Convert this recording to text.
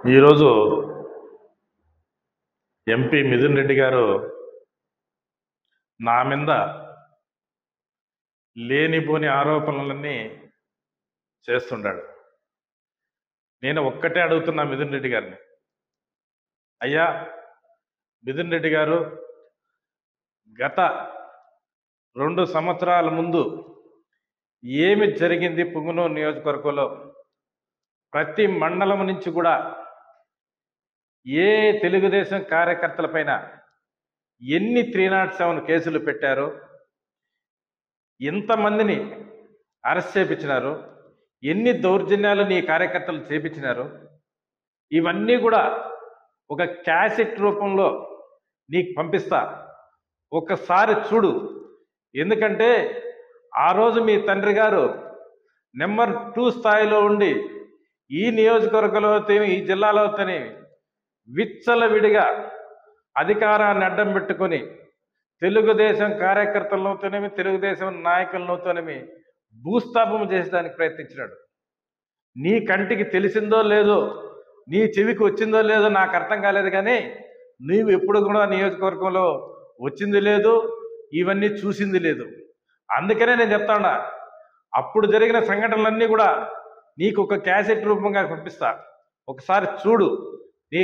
ఈరోజు ఎంపీ మిథున్ రెడ్డి గారు నా మీద లేనిపోని ఆరోపణలన్నీ చేస్తుంటాడు. నేను ఒక్కటే అడుగుతున్నా మిథున్ రెడ్డి గారిని, అయ్యా మిథున్ రెడ్డి గారు, గత 2 సంవత్సరాల ముందు ఏమి జరిగింది పుంగనూరు నియోజకవర్గంలో? ప్రతి మండలం నుంచి కూడా ఏ తెలుగుదేశం కార్యకర్తలపైన ఎన్ని 307 కేసులు పెట్టారు, ఎంతమందిని అరెస్ట్ చేయించినారు, ఎన్ని దౌర్జన్యాలు నీ కార్యకర్తలు చేపించినారు, ఇవన్నీ కూడా ఒక క్యాసెట్ రూపంలో నీకు పంపిస్తా, ఒక్కసారి చూడు. ఎందుకంటే ఆ రోజు మీ తండ్రి గారు నెంబర్ 2 స్థాయిలో ఉండి ఈ నియోజకవర్గంలో ఈ జిల్లాలో విచ్చలవిడిగా అధికారాన్ని అడ్డం పెట్టుకొని తెలుగుదేశం కార్యకర్తలతోనేమి తెలుగుదేశం నాయకులతోనేమి భూస్థాపన చేసేదానికి ప్రయత్నించినాడు. నీ కంటికి తెలిసిందో లేదో, నీ చెవికి వచ్చిందో లేదో నాకు అర్థం కాలేదు, కానీ నీవు ఎప్పుడు కూడా నియోజకవర్గంలో వచ్చింది లేదు, ఇవన్నీ చూసింది లేదు. అందుకనే నేను చెప్తాడా, అప్పుడు జరిగిన సంఘటనలన్నీ కూడా నీకు ఒక క్యాసెట్ రూపంగా పంపిస్తా, ఒకసారి చూడు. నీ